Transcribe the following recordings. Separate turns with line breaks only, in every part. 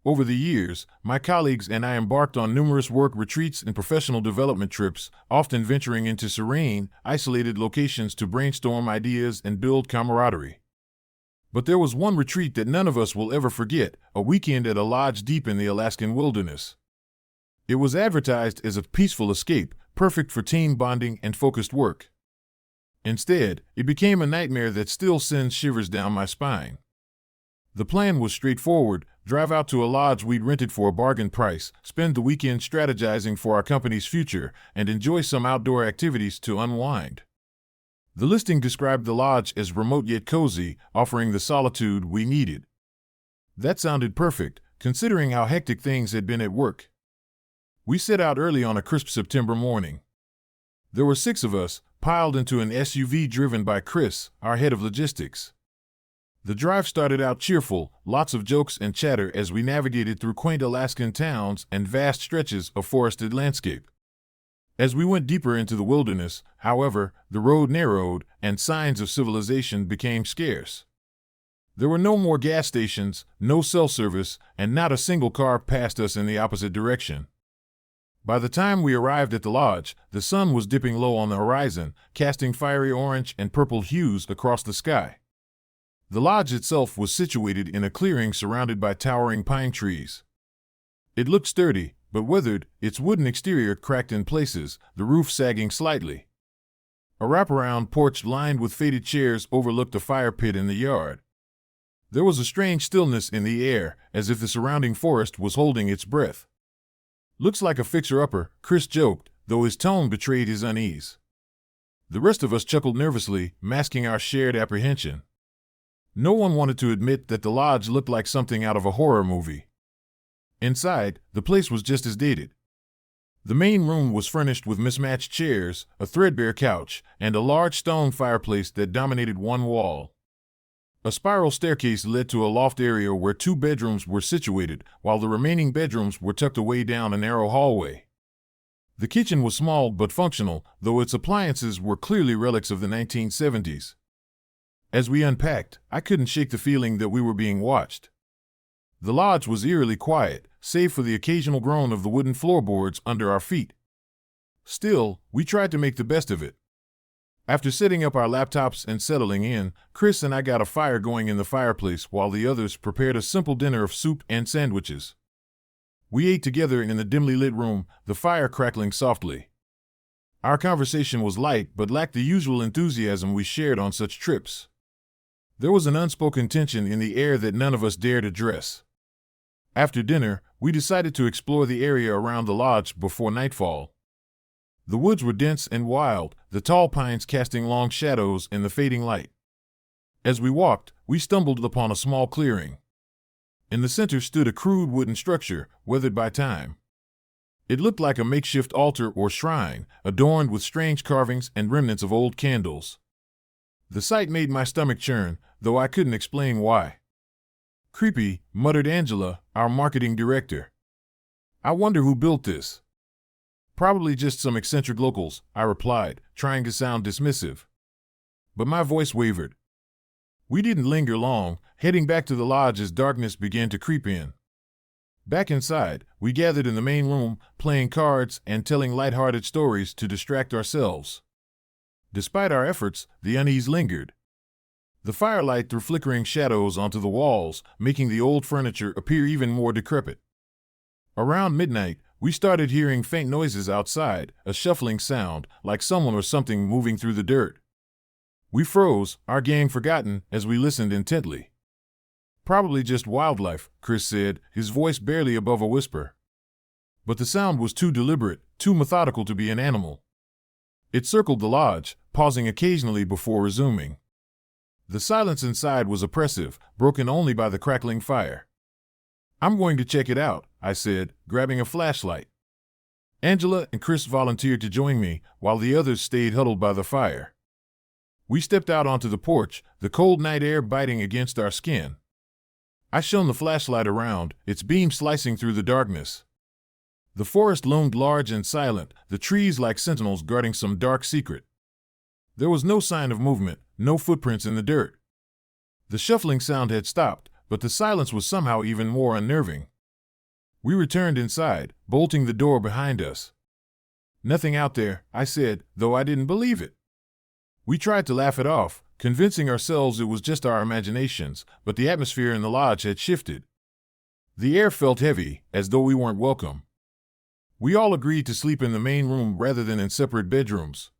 Over the years, my colleagues and I embarked on numerous work retreats and professional development trips, often venturing into serene, isolated locations to brainstorm ideas and build camaraderie. But there was one retreat that none of us will ever forget, a weekend at a lodge deep in the Alaskan wilderness. It was advertised as a peaceful escape, perfect for team bonding and focused work. Instead, it became a nightmare that still sends shivers down my spine. The plan was straightforward: drive out to a lodge we'd rented for a bargain price, spend the weekend strategizing for our company's future, and enjoy some outdoor activities to unwind. The listing described the lodge as remote yet cozy, offering the solitude we needed. That sounded perfect, considering how hectic things had been at work. We set out early on a crisp September morning. There were 6 of us, piled into an SUV driven by Chris, our head of logistics. The drive started out cheerful, lots of jokes and chatter as we navigated through quaint Alaskan towns and vast stretches of forested landscape. As we went deeper into the wilderness, however, the road narrowed and signs of civilization became scarce. There were no more gas stations, no cell service, and not a single car passed us in the opposite direction. By the time we arrived at the lodge, the sun was dipping low on the horizon, casting fiery orange and purple hues across the sky. The lodge itself was situated in a clearing surrounded by towering pine trees. It looked sturdy, but weathered, its wooden exterior cracked in places, the roof sagging slightly. A wraparound porch lined with faded chairs overlooked a fire pit in the yard. There was a strange stillness in the air, as if the surrounding forest was holding its breath. "Looks like a fixer-upper," Chris joked, though his tone betrayed his unease. The rest of us chuckled nervously, masking our shared apprehension. No one wanted to admit that the lodge looked like something out of a horror movie. Inside, the place was just as dated. The main room was furnished with mismatched chairs, a threadbare couch, and a large stone fireplace that dominated one wall. A spiral staircase led to a loft area where 2 bedrooms were situated, while the remaining bedrooms were tucked away down a narrow hallway. The kitchen was small but functional, though its appliances were clearly relics of the 1970s. As we unpacked, I couldn't shake the feeling that we were being watched. The lodge was eerily quiet, save for the occasional groan of the wooden floorboards under our feet. Still, we tried to make the best of it. After setting up our laptops and settling in, Chris and I got a fire going in the fireplace while the others prepared a simple dinner of soup and sandwiches. We ate together in the dimly lit room, the fire crackling softly. Our conversation was light but lacked the usual enthusiasm we shared on such trips. There was an unspoken tension in the air that none of us dared address. After dinner, we decided to explore the area around the lodge before nightfall. The woods were dense and wild, the tall pines casting long shadows in the fading light. As we walked, we stumbled upon a small clearing. In the center stood a crude wooden structure, weathered by time. It looked like a makeshift altar or shrine, adorned with strange carvings and remnants of old candles. The sight made my stomach churn, though I couldn't explain why. "Creepy," muttered Angela, our marketing director. "I wonder who built this." "Probably just some eccentric locals," I replied, trying to sound dismissive. But my voice wavered. We didn't linger long, heading back to the lodge as darkness began to creep in. Back inside, we gathered in the main room, playing cards and telling lighthearted stories to distract ourselves. Despite our efforts, the unease lingered. The firelight threw flickering shadows onto the walls, making the old furniture appear even more decrepit. Around midnight, we started hearing faint noises outside, a shuffling sound, like someone or something moving through the dirt. We froze, our gang forgotten, as we listened intently. "Probably just wildlife," Chris said, his voice barely above a whisper. But the sound was too deliberate, too methodical to be an animal. It circled the lodge, pausing occasionally before resuming. The silence inside was oppressive, broken only by the crackling fire. "I'm going to check it out," I said, grabbing a flashlight. Angela and Chris volunteered to join me, while the others stayed huddled by the fire. We stepped out onto the porch, the cold night air biting against our skin. I shone the flashlight around, its beam slicing through the darkness. The forest loomed large and silent, the trees like sentinels guarding some dark secret. There was no sign of movement, no footprints in the dirt. The shuffling sound had stopped, but the silence was somehow even more unnerving. We returned inside, bolting the door behind us. Nothing out there, I said, though I didn't believe it. We tried to laugh it off, convincing ourselves it was just our imaginations, but the atmosphere in the lodge had shifted. The air felt heavy, as though we weren't welcome. We all agreed to sleep in the main room rather than in separate bedrooms.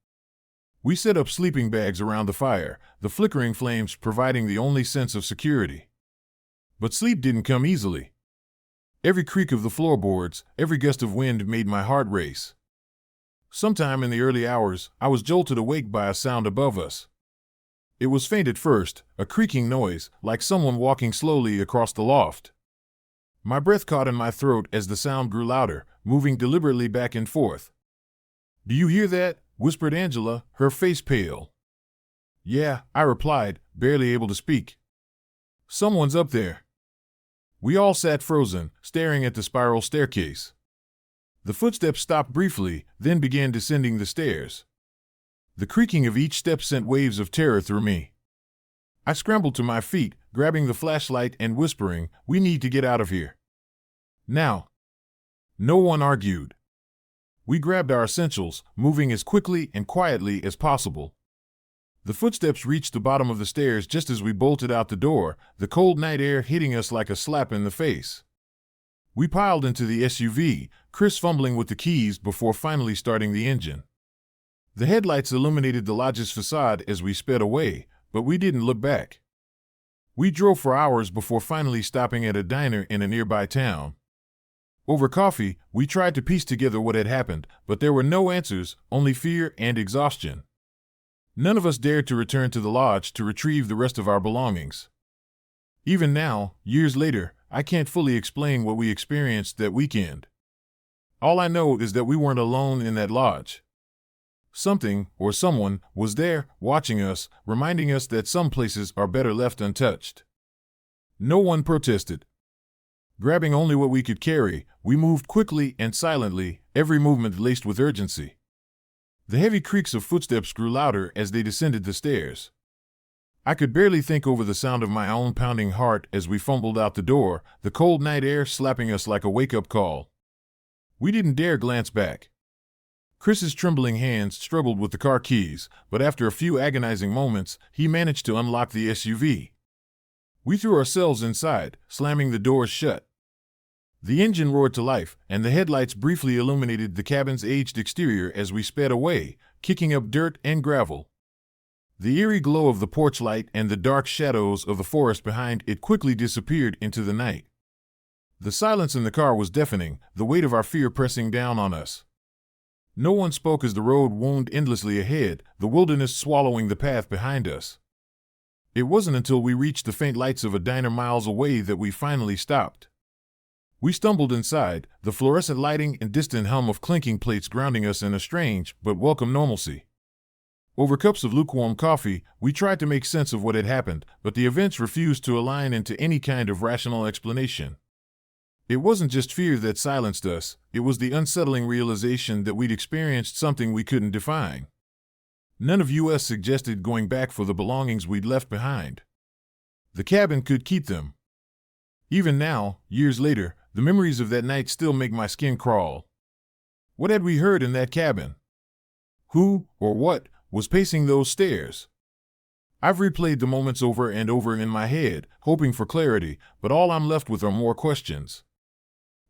We set up sleeping bags around the fire, the flickering flames providing the only sense of security. But sleep didn't come easily. Every creak of the floorboards, every gust of wind made my heart race. Sometime in the early hours, I was jolted awake by a sound above us. It was faint at first, a creaking noise, like someone walking slowly across the loft. My breath caught in my throat as the sound grew louder, moving deliberately back and forth. "Do you hear that?" whispered Angela, her face pale. "Yeah," I replied, barely able to speak. "Someone's up there." We all sat frozen, staring at the spiral staircase. The footsteps stopped briefly, then began descending the stairs. The creaking of each step sent waves of terror through me. I scrambled to my feet, grabbing the flashlight and whispering, "We need to get out of here. Now." No one argued. We grabbed our essentials, moving as quickly and quietly as possible. The footsteps reached the bottom of the stairs just as we bolted out the door, the cold night air hitting us like a slap in the face. We piled into the SUV, Chris fumbling with the keys before finally starting the engine. The headlights illuminated the lodge's facade as we sped away, but we didn't look back. We drove for hours before finally stopping at a diner in a nearby town. Over coffee, we tried to piece together what had happened, but there were no answers, only fear and exhaustion. None of us dared to return to the lodge to retrieve the rest of our belongings. Even now, years later, I can't fully explain what we experienced that weekend. All I know is that we weren't alone in that lodge. Something, or someone, was there, watching us, reminding us that some places are better left untouched. No one protested. Grabbing only what we could carry, we moved quickly and silently, every movement laced with urgency. The heavy creaks of footsteps grew louder as they descended the stairs. I could barely think over the sound of my own pounding heart as we fumbled out the door, the cold night air slapping us like a wake-up call. We didn't dare glance back. Chris's trembling hands struggled with the car keys, but after a few agonizing moments, he managed to unlock the SUV. We threw ourselves inside, slamming the doors shut. The engine roared to life, and the headlights briefly illuminated the cabin's aged exterior as we sped away, kicking up dirt and gravel. The eerie glow of the porch light and the dark shadows of the forest behind it quickly disappeared into the night. The silence in the car was deafening, the weight of our fear pressing down on us. No one spoke as the road wound endlessly ahead, the wilderness swallowing the path behind us. It wasn't until we reached the faint lights of a diner miles away that we finally stopped. We stumbled inside, the fluorescent lighting and distant hum of clinking plates grounding us in a strange but welcome normalcy. Over cups of lukewarm coffee, we tried to make sense of what had happened, but the events refused to align into any kind of rational explanation. It wasn't just fear that silenced us, it was the unsettling realization that we'd experienced something we couldn't define. None of us suggested going back for the belongings we'd left behind. The cabin could keep them. Even now, years later, the memories of that night still make my skin crawl. What had we heard in that cabin? Who, or what, was pacing those stairs? I've replayed the moments over and over in my head, hoping for clarity, but all I'm left with are more questions.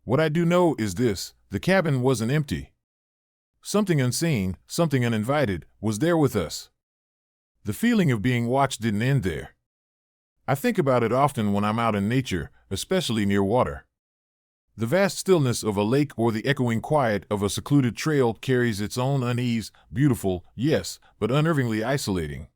What I do know is this: the cabin wasn't empty. Something unseen, something uninvited, was there with us. The feeling of being watched didn't end there. I think about it often when I'm out in nature, especially near water. The vast stillness of a lake or the echoing quiet of a secluded trail carries its own unease, beautiful, yes, but unnervingly isolating.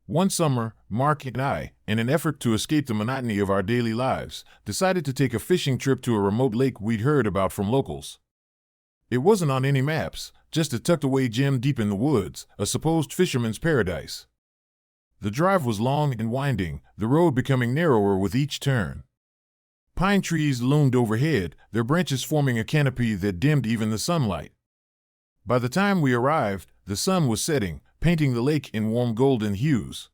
One summer, Mark and I, in an effort to escape the monotony of our daily lives, decided to take a fishing trip to a remote lake we'd heard about from locals. It wasn't on any maps, just a tucked-away gem deep in the woods, a supposed fisherman's paradise. The drive was long and winding, the road becoming narrower with each turn. Pine trees loomed overhead, their branches forming a canopy that dimmed even the sunlight. By the time we arrived, the sun was setting, painting the lake in warm golden hues.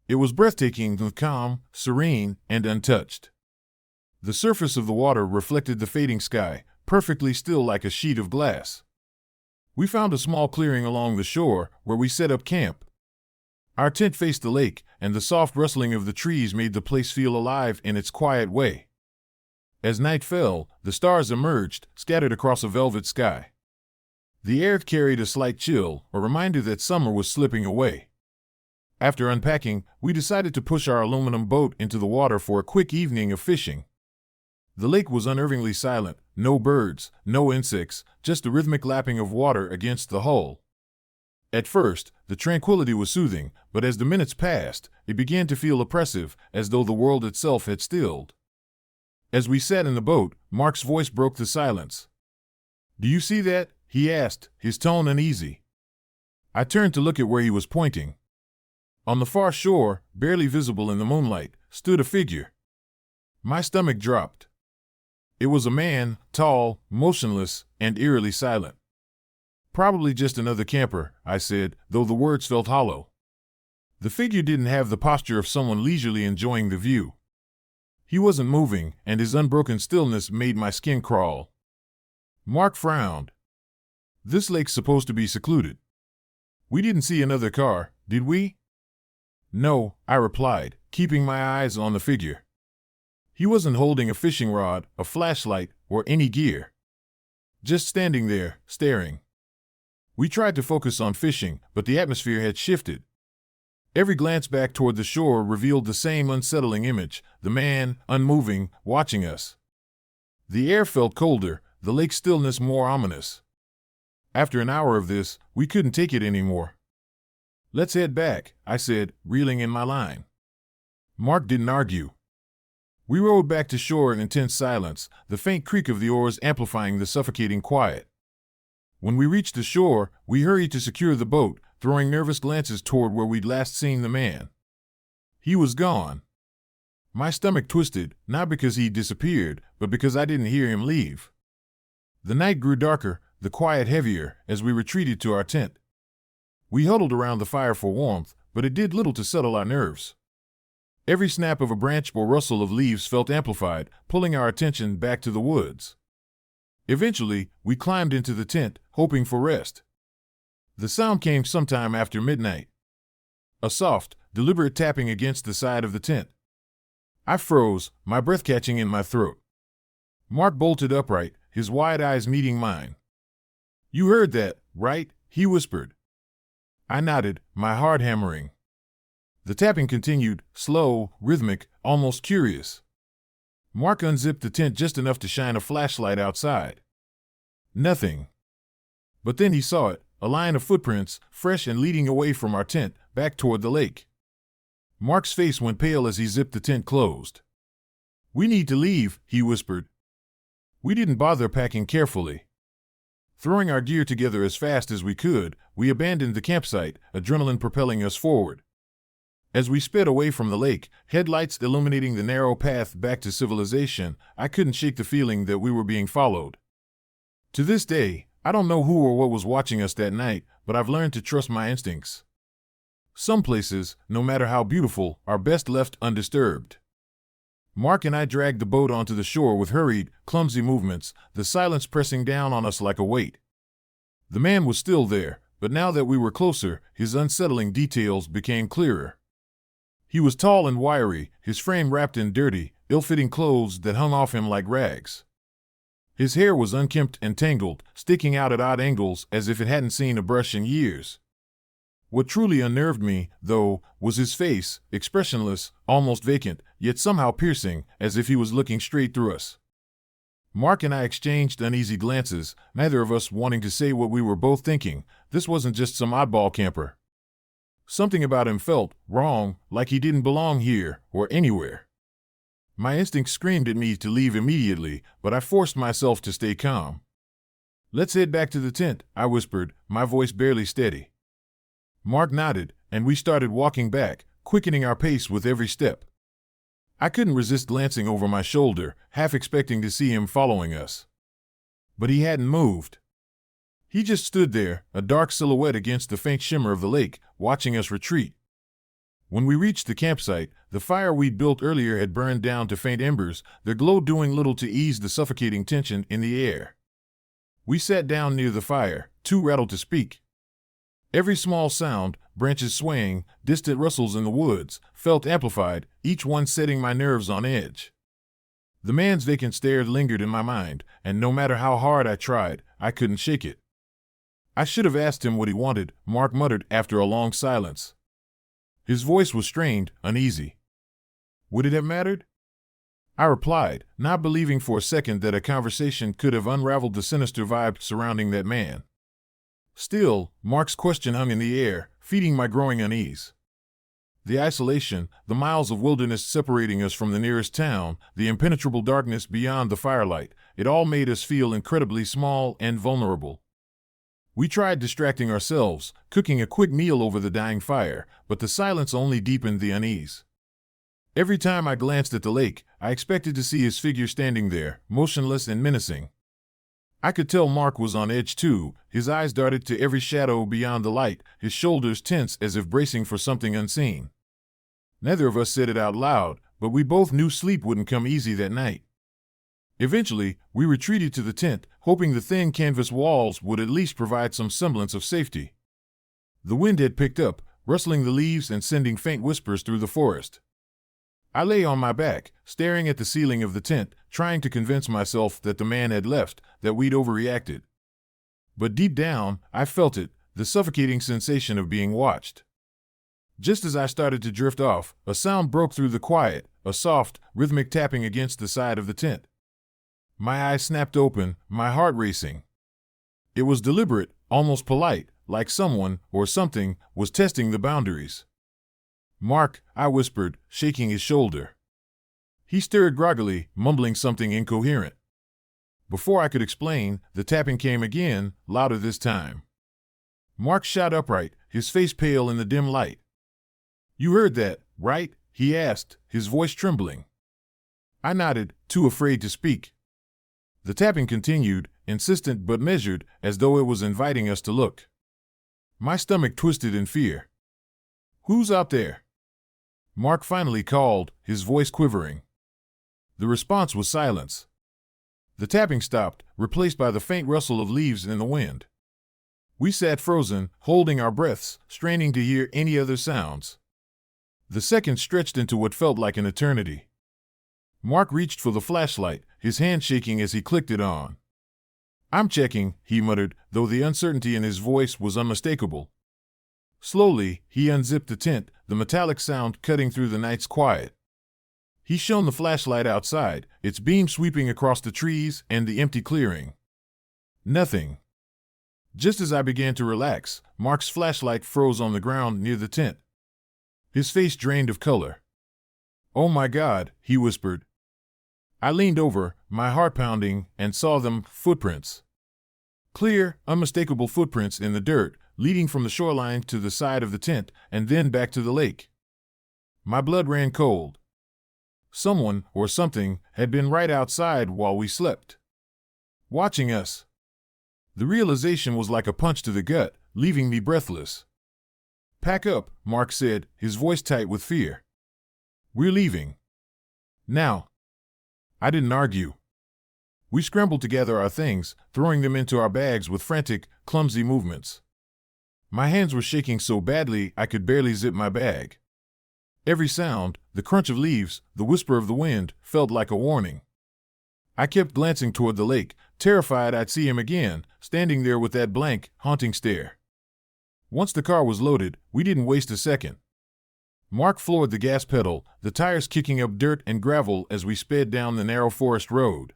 It was breathtaking, calm, serene, and untouched. The surface of the water reflected the fading sky, perfectly still like a sheet of glass. We found a small clearing along the shore where we set up camp. Our tent faced the lake, and the soft rustling of the trees made the place feel alive in its quiet way. As night fell, the stars emerged, scattered across a velvet sky. The air carried a slight chill, a reminder that summer was slipping away. After unpacking, we decided to push our aluminum boat into the water for a quick evening of fishing. The lake was unnervingly silent, no birds, no insects, just the rhythmic lapping of water against the hull. At first, the tranquility was soothing, but as the minutes passed, it began to feel oppressive, as though the world itself had stilled. As we sat in the boat, Mark's voice broke the silence. "Do you see that?" he asked, his tone uneasy. I turned to look at where he was pointing. On the far shore, barely visible in the moonlight, stood a figure. My stomach dropped. It was a man, tall, motionless, and eerily silent. "Probably just another camper," I said, though the words felt hollow. The figure didn't have the posture of someone leisurely enjoying the view. He wasn't moving, and his unbroken stillness made my skin crawl. Mark frowned. "This lake's supposed to be secluded. We didn't see another car, did we?" "No," I replied, keeping my eyes on the figure. He wasn't holding a fishing rod, a flashlight, or any gear. Just standing there, staring. We tried to focus on fishing, but the atmosphere had shifted. Every glance back toward the shore revealed the same unsettling image, the man, unmoving, watching us. The air felt colder, the lake's stillness more ominous. After an hour of this, we couldn't take it anymore. "Let's head back," I said, reeling in my line. Mark didn't argue. We rowed back to shore in intense silence, the faint creak of the oars amplifying the suffocating quiet. When we reached the shore, we hurried to secure the boat, throwing nervous glances toward where we'd last seen the man. He was gone. My stomach twisted, not because he disappeared, but because I didn't hear him leave. The night grew darker, the quiet heavier, as we retreated to our tent. We huddled around the fire for warmth, but it did little to settle our nerves. Every snap of a branch or rustle of leaves felt amplified, pulling our attention back to the woods. Eventually, we climbed into the tent, hoping for rest. The sound came sometime after midnight. A soft, deliberate tapping against the side of the tent. I froze, my breath catching in my throat. Mark bolted upright, his wide eyes meeting mine. "You heard that, right?" he whispered. I nodded, my heart hammering. The tapping continued, slow, rhythmic, almost curious. Mark unzipped the tent just enough to shine a flashlight outside. Nothing. But then he saw it, a line of footprints, fresh and leading away from our tent, back toward the lake. Mark's face went pale as he zipped the tent closed. "We need to leave," he whispered. We didn't bother packing carefully. Throwing our gear together as fast as we could, we abandoned the campsite, adrenaline propelling us forward. As we sped away from the lake, headlights illuminating the narrow path back to civilization, I couldn't shake the feeling that we were being followed. To this day, I don't know who or what was watching us that night, but I've learned to trust my instincts. Some places, no matter how beautiful, are best left undisturbed. Mark and I dragged the boat onto the shore with hurried, clumsy movements, the silence pressing down on us like a weight. The man was still there, but now that we were closer, his unsettling details became clearer. He was tall and wiry, his frame wrapped in dirty, ill-fitting clothes that hung off him like rags. His hair was unkempt and tangled, sticking out at odd angles as if it hadn't seen a brush in years. What truly unnerved me, though, was his face, expressionless, almost vacant, yet somehow piercing, as if he was looking straight through us. Mark and I exchanged uneasy glances, neither of us wanting to say what we were both thinking. This wasn't just some oddball camper. Something about him felt wrong, like he didn't belong here, or anywhere. My instinct screamed at me to leave immediately, but I forced myself to stay calm. "Let's head back to the tent," I whispered, my voice barely steady. Mark nodded, and we started walking back, quickening our pace with every step. I couldn't resist glancing over my shoulder, half expecting to see him following us. But he hadn't moved. He just stood there, a dark silhouette against the faint shimmer of the lake, watching us retreat. When we reached the campsite, the fire we'd built earlier had burned down to faint embers, their glow doing little to ease the suffocating tension in the air. We sat down near the fire, too rattled to speak. Every small sound, branches swaying, distant rustles in the woods, felt amplified, each one setting my nerves on edge. The man's vacant stare lingered in my mind, and no matter how hard I tried, I couldn't shake it. I should have asked him what he wanted, Mark muttered after a long silence. His voice was strained, uneasy. Would it have mattered? I replied, not believing for a second that a conversation could have unraveled the sinister vibe surrounding that man. Still, Mark's question hung in the air, feeding my growing unease. The isolation, the miles of wilderness separating us from the nearest town, the impenetrable darkness beyond the firelight, it all made us feel incredibly small and vulnerable. We tried distracting ourselves, cooking a quick meal over the dying fire, but the silence only deepened the unease. Every time I glanced at the lake, I expected to see his figure standing there, motionless and menacing. I could tell Mark was on edge too, his eyes darted to every shadow beyond the light, his shoulders tense as if bracing for something unseen. Neither of us said it out loud, but we both knew sleep wouldn't come easy that night. Eventually, we retreated to the tent, hoping the thin canvas walls would at least provide some semblance of safety. The wind had picked up, rustling the leaves and sending faint whispers through the forest. I lay on my back, staring at the ceiling of the tent, trying to convince myself that the man had left, that we'd overreacted. But deep down, I felt it, the suffocating sensation of being watched. Just as I started to drift off, a sound broke through the quiet, a soft, rhythmic tapping against the side of the tent. My eyes snapped open, my heart racing. It was deliberate, almost polite, like someone, or something, was testing the boundaries. "Mark," I whispered, shaking his shoulder. He stirred groggily, mumbling something incoherent. Before I could explain, the tapping came again, louder this time. Mark shot upright, his face pale in the dim light. "You heard that, right?" he asked, his voice trembling. I nodded, too afraid to speak. The tapping continued, insistent but measured, as though it was inviting us to look. My stomach twisted in fear. "Who's out there?" Mark finally called, his voice quivering. The response was silence. The tapping stopped, replaced by the faint rustle of leaves in the wind. We sat frozen, holding our breaths, straining to hear any other sounds. The seconds stretched into what felt like an eternity. Mark reached for the flashlight, his hand shaking as he clicked it on. "I'm checking," he muttered, though the uncertainty in his voice was unmistakable. Slowly, he unzipped the tent, the metallic sound cutting through the night's quiet. He shone the flashlight outside, its beam sweeping across the trees and the empty clearing. Nothing. Just as I began to relax, Mark's flashlight froze on the ground near the tent. His face drained of color. "Oh my God," he whispered. I leaned over, my heart pounding, and saw them, footprints. Clear, unmistakable footprints in the dirt, leading from the shoreline to the side of the tent, and then back to the lake. My blood ran cold. Someone, or something, had been right outside while we slept. Watching us. The realization was like a punch to the gut, leaving me breathless. "Pack up," Mark said, his voice tight with fear. "We're leaving. Now." I didn't argue. We scrambled to gather our things, throwing them into our bags with frantic, clumsy movements. My hands were shaking so badly I could barely zip my bag. Every sound, the crunch of leaves, the whisper of the wind, felt like a warning. I kept glancing toward the lake, terrified I'd see him again, standing there with that blank, haunting stare. Once the car was loaded, we didn't waste a second. Mark floored the gas pedal, the tires kicking up dirt and gravel as we sped down the narrow forest road.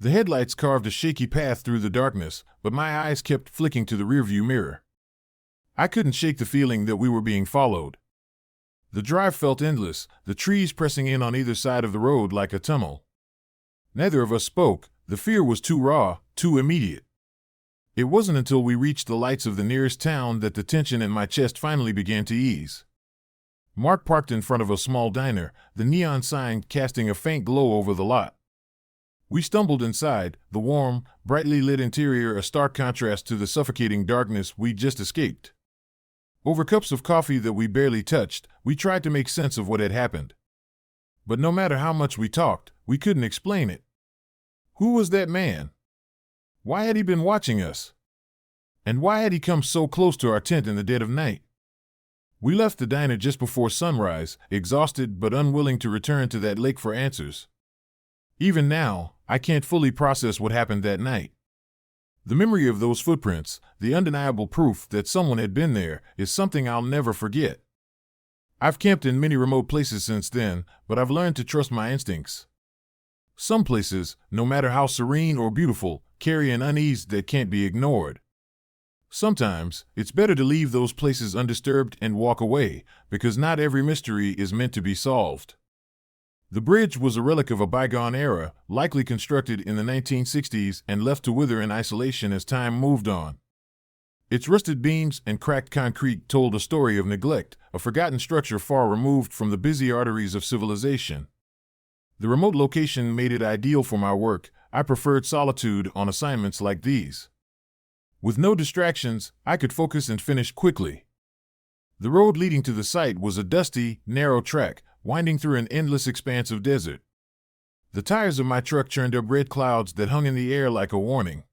The headlights carved a shaky path through the darkness, but my eyes kept flicking to the rearview mirror. I couldn't shake the feeling that we were being followed. The drive felt endless, the trees pressing in on either side of the road like a tunnel. Neither of us spoke, the fear was too raw, too immediate. It wasn't until we reached the lights of the nearest town that the tension in my chest finally began to ease. Mark parked in front of a small diner, the neon sign casting a faint glow over the lot. We stumbled inside, the warm, brightly lit interior a stark contrast to the suffocating darkness we'd just escaped. Over cups of coffee that we barely touched, we tried to make sense of what had happened. But no matter how much we talked, we couldn't explain it. Who was that man? Why had he been watching us? And why had he come so close to our tent in the dead of night? We left the diner just before sunrise, exhausted but unwilling to return to that lake for answers. Even now, I can't fully process what happened that night. The memory of those footprints, the undeniable proof that someone had been there, is something I'll never forget. I've camped in many remote places since then, but I've learned to trust my instincts. Some places, no matter how serene or beautiful, carry an unease that can't be ignored. Sometimes, it's better to leave those places undisturbed and walk away, because not every mystery is meant to be solved. The bridge was a relic of a bygone era, likely constructed in the 1960s and left to wither in isolation as time moved on. Its rusted beams and cracked concrete told a story of neglect, a forgotten structure far removed from the busy arteries of civilization. The remote location made it ideal for my work. I preferred solitude on assignments like these. With no distractions, I could focus and finish quickly. The road leading to the site was a dusty, narrow track, winding through an endless expanse of desert. The tires of my truck churned up red clouds that hung in the air like a warning.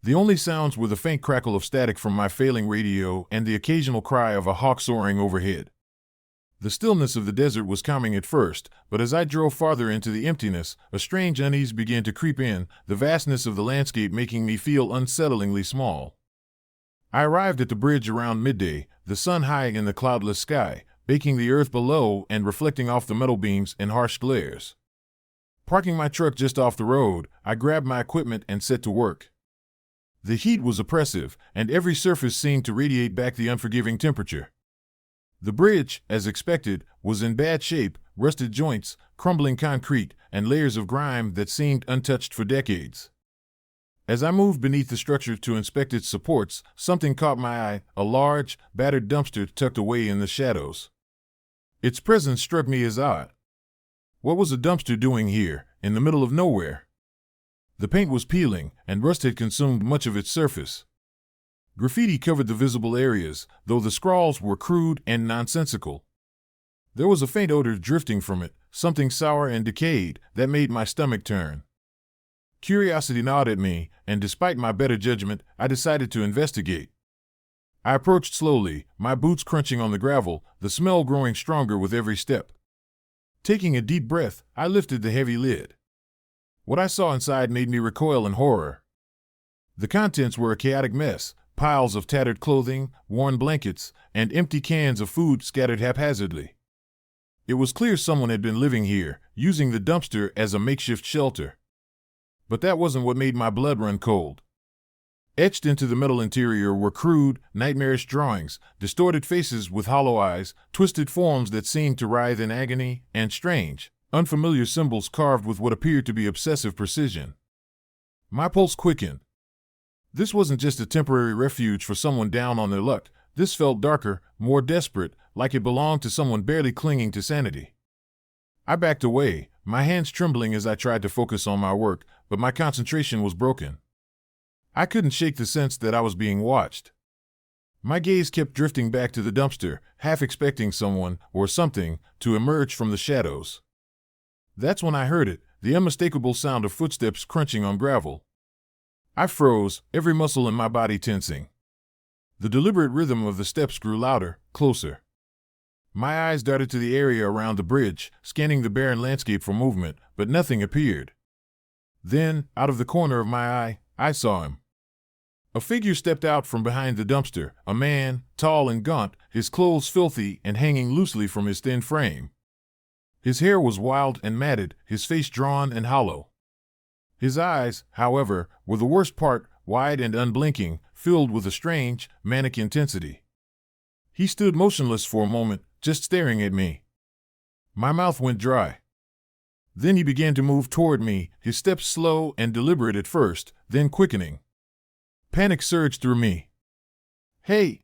The only sounds were the faint crackle of static from my failing radio and the occasional cry of a hawk soaring overhead. The stillness of the desert was calming at first, but as I drove farther into the emptiness, a strange unease began to creep in, the vastness of the landscape making me feel unsettlingly small. I arrived at the bridge around midday, the sun high in the cloudless sky, baking the earth below and reflecting off the metal beams in harsh glares. Parking my truck just off the road, I grabbed my equipment and set to work. The heat was oppressive, and every surface seemed to radiate back the unforgiving temperature. The bridge, as expected, was in bad shape, rusted joints, crumbling concrete, and layers of grime that seemed untouched for decades. As I moved beneath the structure to inspect its supports, something caught my eye, a large, battered dumpster tucked away in the shadows. Its presence struck me as odd. What was a dumpster doing here, in the middle of nowhere? The paint was peeling, and rust had consumed much of its surface. Graffiti covered the visible areas, though the scrawls were crude and nonsensical. There was a faint odor drifting from it, something sour and decayed, that made my stomach turn. Curiosity gnawed at me, and despite my better judgment, I decided to investigate. I approached slowly, my boots crunching on the gravel, the smell growing stronger with every step. Taking a deep breath, I lifted the heavy lid. What I saw inside made me recoil in horror. The contents were a chaotic mess, piles of tattered clothing, worn blankets, and empty cans of food scattered haphazardly. It was clear someone had been living here, using the dumpster as a makeshift shelter. But that wasn't what made my blood run cold. Etched into the metal interior were crude, nightmarish drawings, distorted faces with hollow eyes, twisted forms that seemed to writhe in agony, and strange, unfamiliar symbols carved with what appeared to be obsessive precision. My pulse quickened. This wasn't just a temporary refuge for someone down on their luck. This felt darker, more desperate, like it belonged to someone barely clinging to sanity. I backed away, my hands trembling as I tried to focus on my work, but my concentration was broken. I couldn't shake the sense that I was being watched. My gaze kept drifting back to the dumpster, half expecting someone, or something, to emerge from the shadows. That's when I heard it, the unmistakable sound of footsteps crunching on gravel. I froze, every muscle in my body tensing. The deliberate rhythm of the steps grew louder, closer. My eyes darted to the area around the bridge, scanning the barren landscape for movement, but nothing appeared. Then, out of the corner of my eye, I saw him. A figure stepped out from behind the dumpster, a man, tall and gaunt, his clothes filthy and hanging loosely from his thin frame. His hair was wild and matted, his face drawn and hollow. His eyes, however, were the worst part, wide and unblinking, filled with a strange, manic intensity. He stood motionless for a moment, just staring at me. My mouth went dry. Then he began to move toward me, his steps slow and deliberate at first, then quickening. Panic surged through me. "Hey!"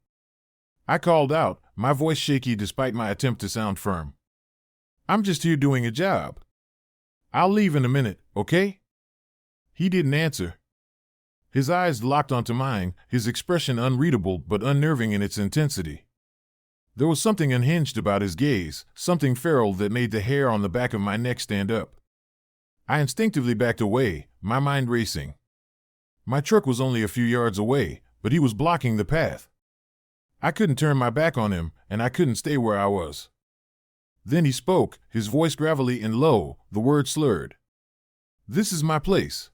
I called out, my voice shaky despite my attempt to sound firm. "I'm just here doing a job. I'll leave in a minute, okay?" He didn't answer. His eyes locked onto mine, his expression unreadable but unnerving in its intensity. There was something unhinged about his gaze, something feral that made the hair on the back of my neck stand up. I instinctively backed away, my mind racing. My truck was only a few yards away, but he was blocking the path. I couldn't turn my back on him, and I couldn't stay where I was. Then he spoke, his voice gravelly and low, the words slurred. "This is my place.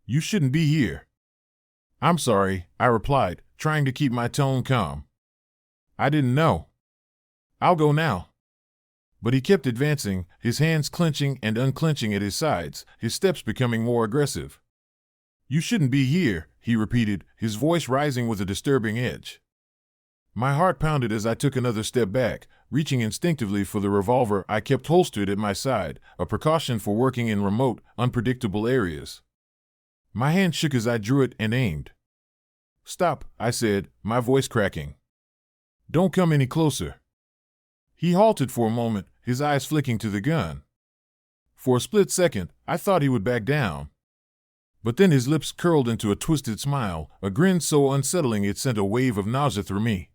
You shouldn't be here." "I'm sorry," I replied, trying to keep my tone calm. "I didn't know. I'll go now." But he kept advancing, his hands clenching and unclenching at his sides, his steps becoming more aggressive. "You shouldn't be here," he repeated, his voice rising with a disturbing edge. My heart pounded as I took another step back, reaching instinctively for the revolver I kept holstered at my side, a precaution for working in remote, unpredictable areas. My hand shook as I drew it and aimed. "Stop," I said, my voice cracking. "Don't come any closer." He halted for a moment, his eyes flicking to the gun. For a split second, I thought he would back down. But then his lips curled into a twisted smile, a grin so unsettling it sent a wave of nausea through me.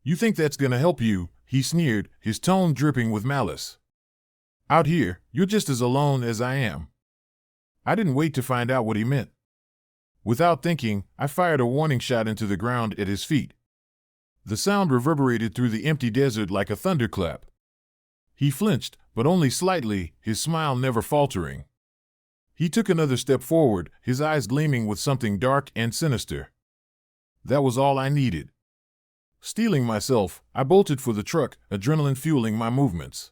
"You think that's gonna help you?" he sneered, his tone dripping with malice. "Out here, you're just as alone as I am." I didn't wait to find out what he meant. Without thinking, I fired a warning shot into the ground at his feet. The sound reverberated through the empty desert like a thunderclap. He flinched, but only slightly, his smile never faltering. He took another step forward, his eyes gleaming with something dark and sinister. That was all I needed. Steeling myself, I bolted for the truck, adrenaline fueling my movements.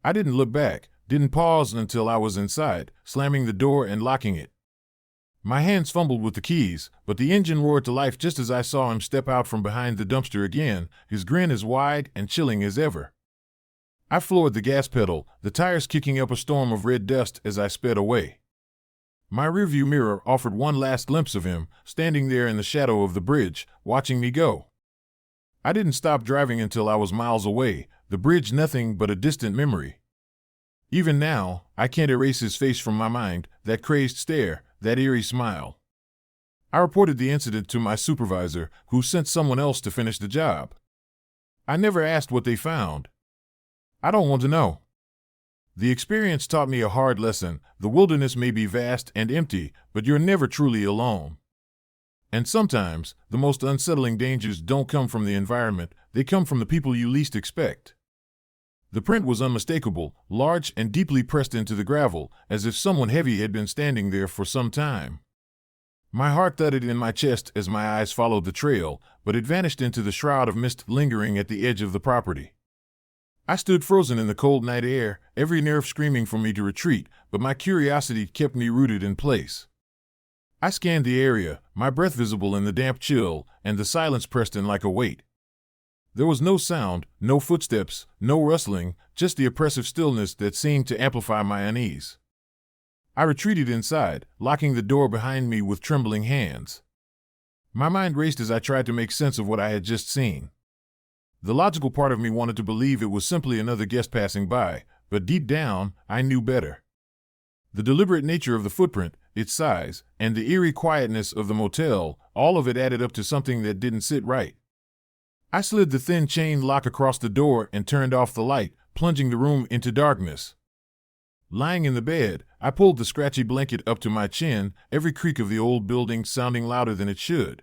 I didn't look back, didn't pause until I was inside, slamming the door and locking it. My hands fumbled with the keys, but the engine roared to life just as I saw him step out from behind the dumpster again, his grin as wide and chilling as ever. I floored the gas pedal, the tires kicking up a storm of red dust as I sped away. My rearview mirror offered one last glimpse of him, standing there in the shadow of the bridge, watching me go. I didn't stop driving until I was miles away, the bridge nothing but a distant memory. Even now, I can't erase his face from my mind, that crazed stare, that eerie smile. I reported the incident to my supervisor, who sent someone else to finish the job. I never asked what they found. I don't want to know. The experience taught me a hard lesson. The wilderness may be vast and empty, but you're never truly alone. And sometimes, the most unsettling dangers don't come from the environment, they come from the people you least expect. The print was unmistakable, large and deeply pressed into the gravel, as if someone heavy had been standing there for some time. My heart thudded in my chest as my eyes followed the trail, but it vanished into the shroud of mist lingering at the edge of the property. I stood frozen in the cold night air, every nerve screaming for me to retreat, but my curiosity kept me rooted in place. I scanned the area, my breath visible in the damp chill, and the silence pressed in like a weight. There was no sound, no footsteps, no rustling, just the oppressive stillness that seemed to amplify my unease. I retreated inside, locking the door behind me with trembling hands. My mind raced as I tried to make sense of what I had just seen. The logical part of me wanted to believe it was simply another guest passing by, but deep down, I knew better. The deliberate nature of the footprint, its size, and the eerie quietness of the motel, all of it added up to something that didn't sit right. I slid the thin chain lock across the door and turned off the light, plunging the room into darkness. Lying in the bed, I pulled the scratchy blanket up to my chin, every creak of the old building sounding louder than it should.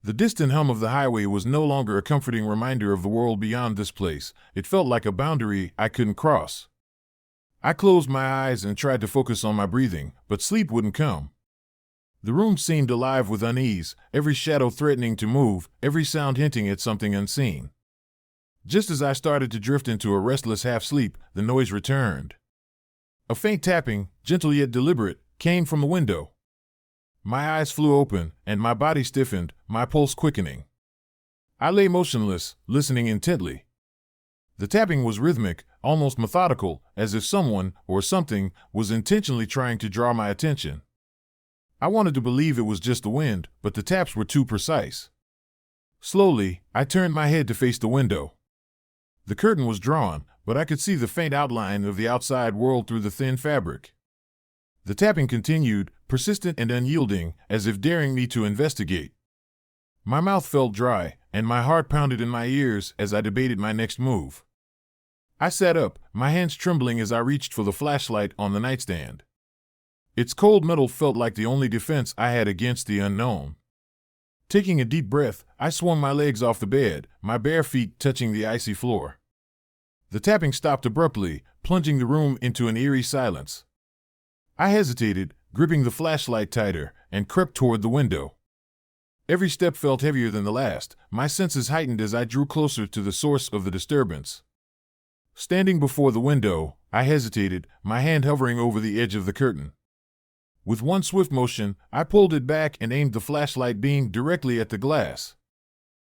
The distant hum of the highway was no longer a comforting reminder of the world beyond this place. It felt like a boundary I couldn't cross. I closed my eyes and tried to focus on my breathing, but sleep wouldn't come. The room seemed alive with unease, every shadow threatening to move, every sound hinting at something unseen. Just as I started to drift into a restless half-sleep, the noise returned. A faint tapping, gentle yet deliberate, came from the window. My eyes flew open, and my body stiffened, my pulse quickening. I lay motionless, listening intently. The tapping was rhythmic, almost methodical, as if someone, or something, was intentionally trying to draw my attention. I wanted to believe it was just the wind, but the taps were too precise. Slowly, I turned my head to face the window. The curtain was drawn, but I could see the faint outline of the outside world through the thin fabric. The tapping continued, persistent and unyielding, as if daring me to investigate. My mouth felt dry, and my heart pounded in my ears as I debated my next move. I sat up, my hands trembling as I reached for the flashlight on the nightstand. Its cold metal felt like the only defense I had against the unknown. Taking a deep breath, I swung my legs off the bed, my bare feet touching the icy floor. The tapping stopped abruptly, plunging the room into an eerie silence. I hesitated, gripping the flashlight tighter, and crept toward the window. Every step felt heavier than the last, my senses heightened as I drew closer to the source of the disturbance. Standing before the window, I hesitated, my hand hovering over the edge of the curtain. With one swift motion, I pulled it back and aimed the flashlight beam directly at the glass.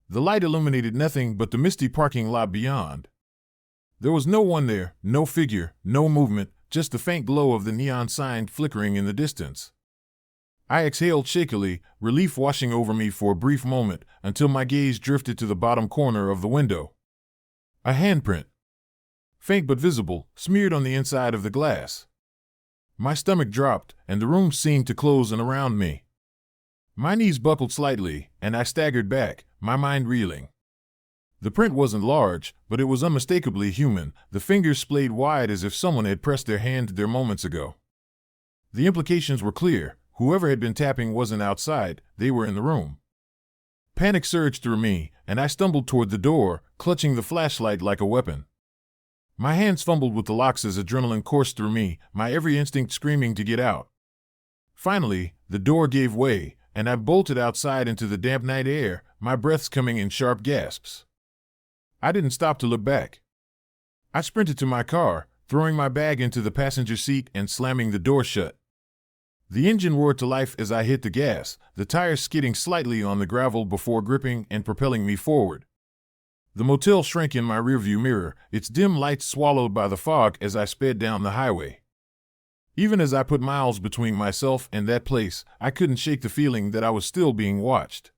The light illuminated nothing but the misty parking lot beyond. There was no one there, no figure, no movement, just the faint glow of the neon sign flickering in the distance. I exhaled shakily, relief washing over me for a brief moment, until my gaze drifted to the bottom corner of the window. A handprint. Faint but visible, smeared on the inside of the glass. My stomach dropped, and the room seemed to close in around me. My knees buckled slightly, and I staggered back, my mind reeling. The print wasn't large, but it was unmistakably human, the fingers splayed wide as if someone had pressed their hand there moments ago. The implications were clear. Whoever had been tapping wasn't outside, they were in the room. Panic surged through me, and I stumbled toward the door, clutching the flashlight like a weapon. My hands fumbled with the locks as adrenaline coursed through me, my every instinct screaming to get out. Finally, the door gave way, and I bolted outside into the damp night air, my breaths coming in sharp gasps. I didn't stop to look back. I sprinted to my car, throwing my bag into the passenger seat and slamming the door shut. The engine roared to life as I hit the gas, the tires skidding slightly on the gravel before gripping and propelling me forward. The motel shrank in my rearview mirror, its dim lights swallowed by the fog as I sped down the highway. Even as I put miles between myself and that place, I couldn't shake the feeling that I was still being watched.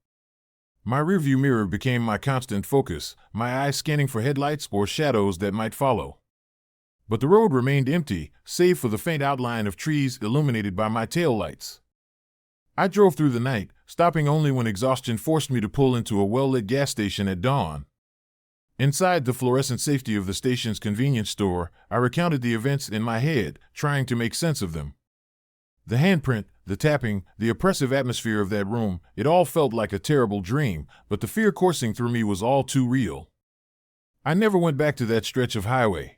My rearview mirror became my constant focus, my eyes scanning for headlights or shadows that might follow. But the road remained empty, save for the faint outline of trees illuminated by my taillights. I drove through the night, stopping only when exhaustion forced me to pull into a well-lit gas station at dawn. Inside the fluorescent safety of the station's convenience store, I recounted the events in my head, trying to make sense of them. The handprint, the tapping, the oppressive atmosphere of that room, it all felt like a terrible dream, but the fear coursing through me was all too real. I never went back to that stretch of highway.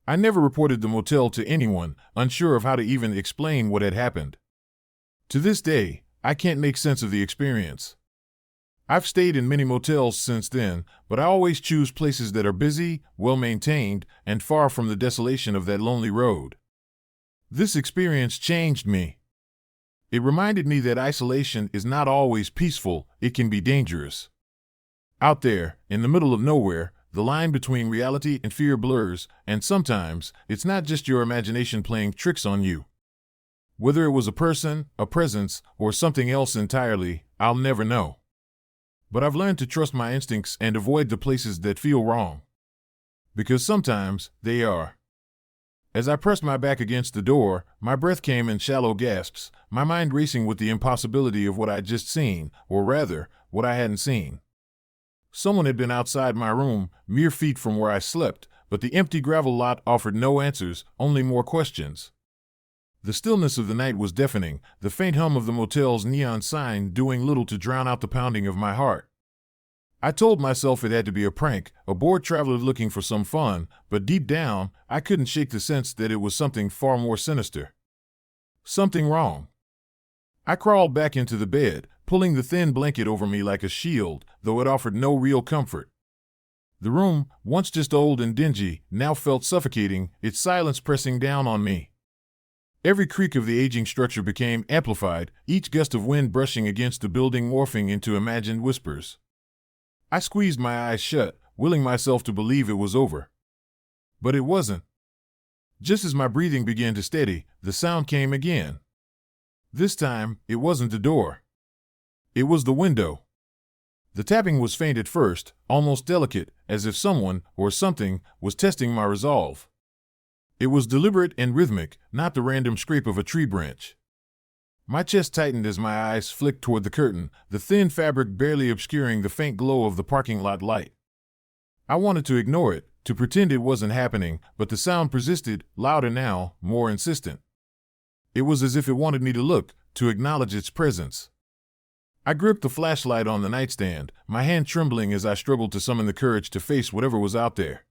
I never reported the motel to anyone, unsure of how to even explain what had happened. To this day, I can't make sense of the experience. I've stayed in many motels since then, but I always choose places that are busy, well-maintained, and far from the desolation of that lonely road. This experience changed me. It reminded me that isolation is not always peaceful, it can be dangerous. Out there, in the middle of nowhere, the line between reality and fear blurs, and sometimes, it's not just your imagination playing tricks on you. Whether it was a person, a presence, or something else entirely, I'll never know. But I've learned to trust my instincts and avoid the places that feel wrong. Because sometimes, they are. As I pressed my back against the door, my breath came in shallow gasps, my mind racing with the impossibility of what I'd just seen, or rather, what I hadn't seen. Someone had been outside my room, mere feet from where I slept, but the empty gravel lot offered no answers, only more questions. The stillness of the night was deafening, the faint hum of the motel's neon sign doing little to drown out the pounding of my heart. I told myself it had to be a prank, a bored traveler looking for some fun, but deep down, I couldn't shake the sense that it was something far more sinister. Something wrong. I crawled back into the bed, pulling the thin blanket over me like a shield, though it offered no real comfort. The room, once just old and dingy, now felt suffocating, its silence pressing down on me. Every creak of the aging structure became amplified, each gust of wind brushing against the building morphing into imagined whispers. I squeezed my eyes shut, willing myself to believe it was over. But it wasn't. Just as my breathing began to steady, the sound came again. This time, it wasn't the door. It was the window. The tapping was faint at first, almost delicate, as if someone, or something, was testing my resolve. It was deliberate and rhythmic, not the random scrape of a tree branch. My chest tightened as my eyes flicked toward the curtain, the thin fabric barely obscuring the faint glow of the parking lot light. I wanted to ignore it, to pretend it wasn't happening, but the sound persisted, louder now, more insistent. It was as if it wanted me to look, to acknowledge its presence. I gripped the flashlight on the nightstand, my hand trembling as I struggled to summon the courage to face whatever was out there.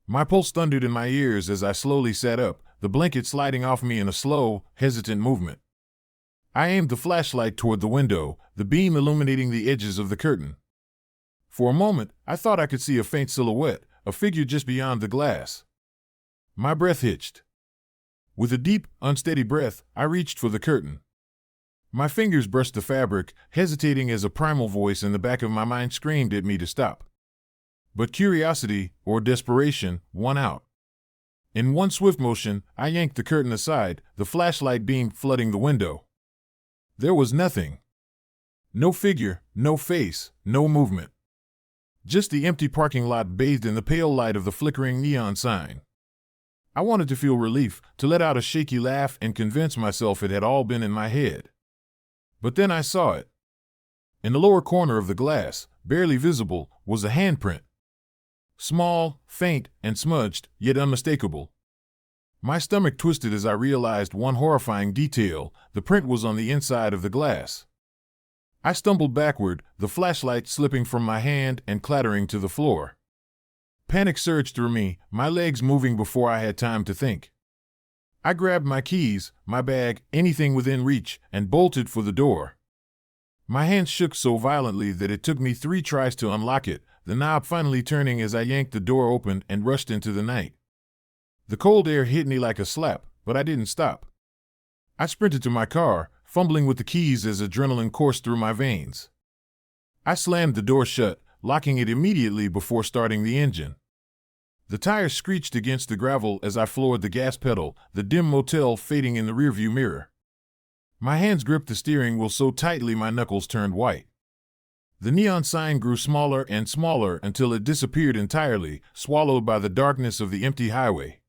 My pulse thundered in my ears as I slowly sat up, the blanket sliding off me in a slow, hesitant movement. I aimed the flashlight toward the window, the beam illuminating the edges of the curtain. For a moment, I thought I could see a faint silhouette, a figure just beyond the glass. My breath hitched. With a deep, unsteady breath, I reached for the curtain. My fingers brushed the fabric, hesitating as a primal voice in the back of my mind screamed at me to stop. But curiosity, or desperation, won out. In one swift motion, I yanked the curtain aside, the flashlight beam flooding the window. There was nothing. No figure, no face, no movement. Just the empty parking lot bathed in the pale light of the flickering neon sign. I wanted to feel relief, to let out a shaky laugh and convince myself it had all been in my head. But then I saw it. In the lower corner of the glass, barely visible, was a handprint. Small, faint, and smudged, yet unmistakable. My stomach twisted as I realized one horrifying detail: the print was on the inside of the glass. I stumbled backward, the flashlight slipping from my hand and clattering to the floor. Panic surged through me, my legs moving before I had time to think. I grabbed my keys, my bag, anything within reach, and bolted for the door. My hands shook so violently that it took me 3 tries to unlock it, the knob finally turning as I yanked the door open and rushed into the night. The cold air hit me like a slap, but I didn't stop. I sprinted to my car, fumbling with the keys as adrenaline coursed through my veins. I slammed the door shut, locking it immediately before starting the engine. The tires screeched against the gravel as I floored the gas pedal, the dim motel fading in the rearview mirror. My hands gripped the steering wheel so tightly my knuckles turned white. The neon sign grew smaller and smaller until it disappeared entirely, swallowed by the darkness of the empty highway.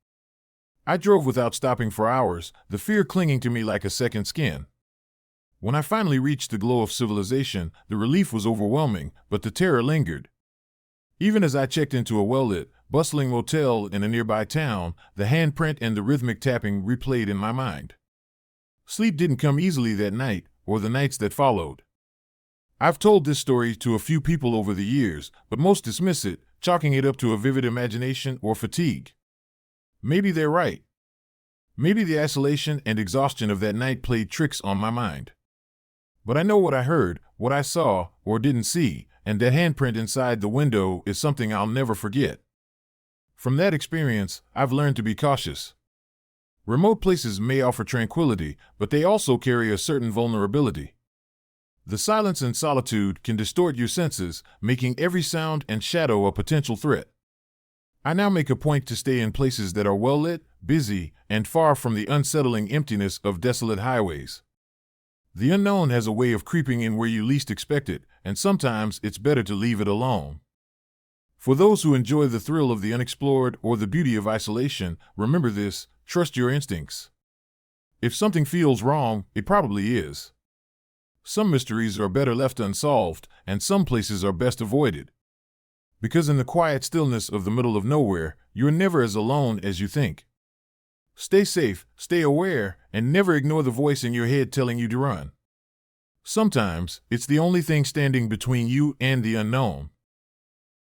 I drove without stopping for hours, the fear clinging to me like a second skin. When I finally reached the glow of civilization, the relief was overwhelming, but the terror lingered. Even as I checked into a well-lit, bustling motel in a nearby town, the handprint and the rhythmic tapping replayed in my mind. Sleep didn't come easily that night, or the nights that followed. I've told this story to a few people over the years, but most dismiss it, chalking it up to a vivid imagination or fatigue. Maybe they're right. Maybe the isolation and exhaustion of that night played tricks on my mind. But I know what I heard, what I saw, or didn't see, and that handprint inside the window is something I'll never forget. From that experience, I've learned to be cautious. Remote places may offer tranquility, but they also carry a certain vulnerability. The silence and solitude can distort your senses, making every sound and shadow a potential threat. I now make a point to stay in places that are well-lit, busy, and far from the unsettling emptiness of desolate highways. The unknown has a way of creeping in where you least expect it, and sometimes it's better to leave it alone. For those who enjoy the thrill of the unexplored or the beauty of isolation, remember this: trust your instincts. If something feels wrong, it probably is. Some mysteries are better left unsolved, and some places are best avoided. Because in the quiet stillness of the middle of nowhere, you're never as alone as you think. Stay safe, stay aware, and never ignore the voice in your head telling you to run. Sometimes, it's the only thing standing between you and the unknown.